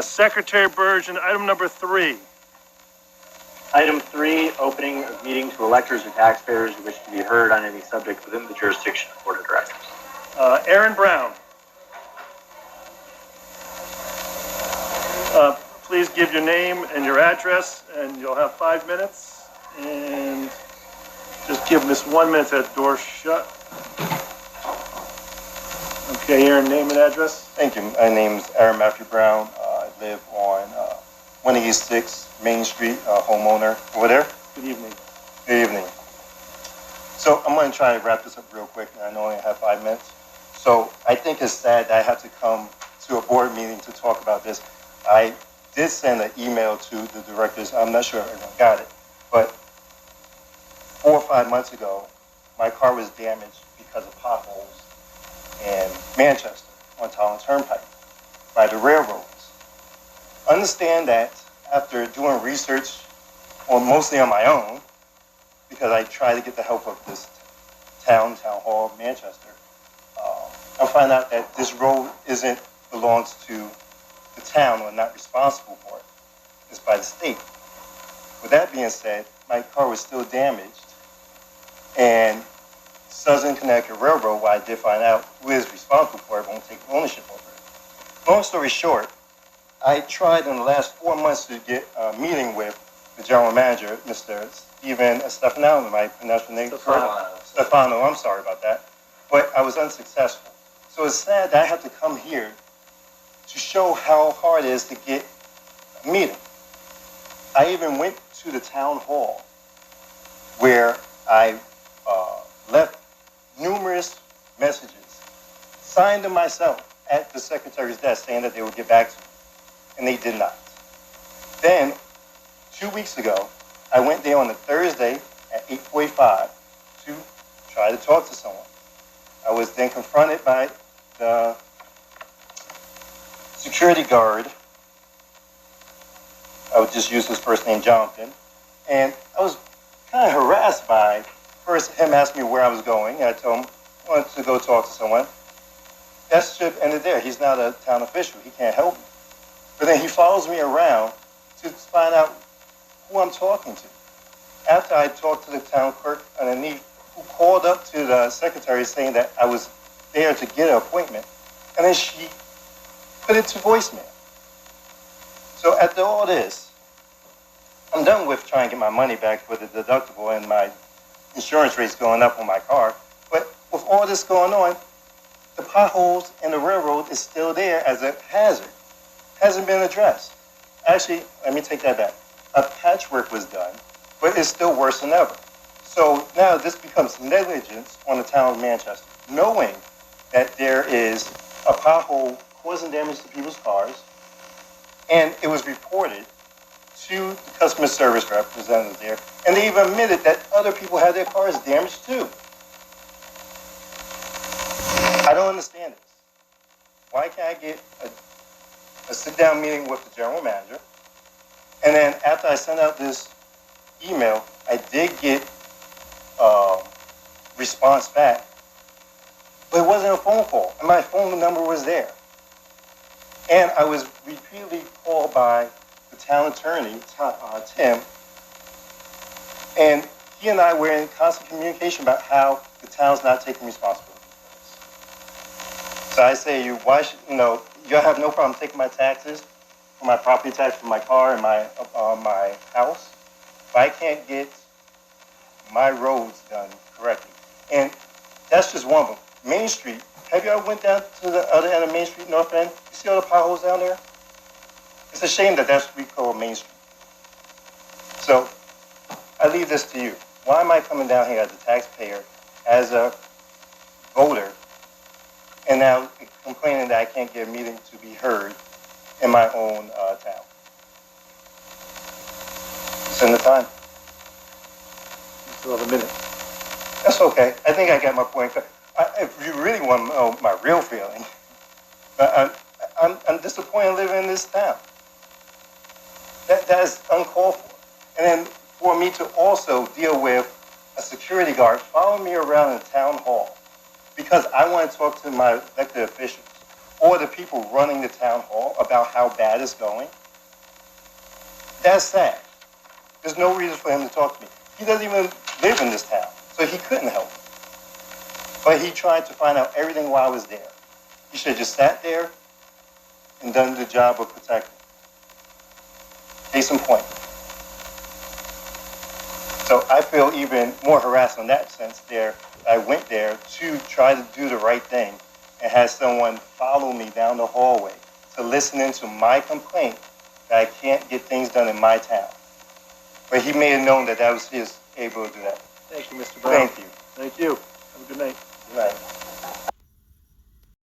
Secretary Burgeon, item number 3. Item 3, opening of meeting to electors or taxpayers who wish to be heard on any subject within the jurisdiction of the Board of Directors. Aaron Brown. Please give your name and your address, and you'll have 5 minutes. And just give Miss 1 minute, that door shut. Okay, Aaron, name and address. Thank you. My name's Aaron Matthew Brown. I live on 186 Main Street, homeowner over there. Good evening. Good evening. So I'm going to try to wrap this up real quick, and I only have 5 minutes. So I think it's sad that I have to come to a board meeting to talk about this. I did send an email to the directors. I'm not sure everyone got it, but 4 or 5 months ago, my car was damaged because of potholes in Manchester on Town Turnpike by the railroads. Understand that after doing research mostly on my own, because I try to get the help of this town hall of Manchester, I find out that this road belongs to the town, or not responsible for it. It's by the state. With that being said, my car was still damaged, and Southern Connecticut Railroad, where I did find out who is responsible for it, won't take ownership over it. Long story short, I tried in the last 4 months to get a meeting with the general manager, Mr. Steven Stefano, my pronunciation name? Stefano, I'm sorry about that. But I was unsuccessful. So it's sad that I have to come here to show how hard it is to get a meeting. I even went to the town hall where I left numerous messages, signed them myself at the secretary's desk saying that they would get back to me, and they did not. Then, 2 weeks ago, I went there on a Thursday at 8:45 to try to talk to someone. I was then confronted by the security guard. I would just use his first name, Jonathan, and I was kind of harassed by first him asking me where I was going. I told him I wanted to go talk to someone. That should have ended there. He's not a town official. He can't help me. But then he follows me around to find out who I'm talking to. After I talked to the town clerk underneath, who called up to the secretary saying that I was there to get an appointment, and then she put it to voicemail. So after all this, I'm done with trying to get my money back for the deductible and my insurance rates going up on my car. But with all this going on, the potholes in the railroad is still there as a hazard. Hasn't been addressed. Actually, let me take that back. A patchwork was done, but it's still worse than ever. So now this becomes negligence on the town of Manchester, knowing that there is a pothole causing damage to people's cars, and it was reported to the customer service representative there, and they even admitted that other people had their cars damaged too. I don't understand this. Why can't I get a sit-down meeting with the general manager, and then after I sent out this email, I did get response back, but it wasn't a phone call, and my phone number was there. And I was repeatedly called by the town attorney, Tim, and he and I were in constant communication about how the town's not taking responsibility for this. So I say to you, why should, you have no problem taking my taxes, for my property tax, for my car and my house, but I can't get my roads done correctly. And that's just one of them. Main Street, have you ever went down to the other end of Main Street, North End? You see all the potholes down there? It's a shame that that's what we call Main Street. So I leave this to you. Why am I coming down here as a taxpayer, as a voter, and now complaining that I can't get a meeting to be heard in my own town? It's in the time. You still have a minute. That's okay. I think I got my point. If you really want to know my real feeling, I'm disappointed living in this town. That is uncalled for. And then for me to also deal with a security guard following me around in the town hall because I want to talk to my elected officials. or the people running the town hall about how bad it's going, that's sad. There's no reason for him to talk to me. He doesn't even live in this town, so he couldn't help me. But he tried to find out everything while I was there. He should have just sat there and done the job of protecting. Case in point. So I feel even more harassed in that sense there. I went there to try to do the right thing and had someone follow me down the hallway to listen into my complaint that I can't get things done in my town. But he may have known that I was able to do that. Thank you, Mr. Brown. Thank you. Thank you. Have a good night. Good night.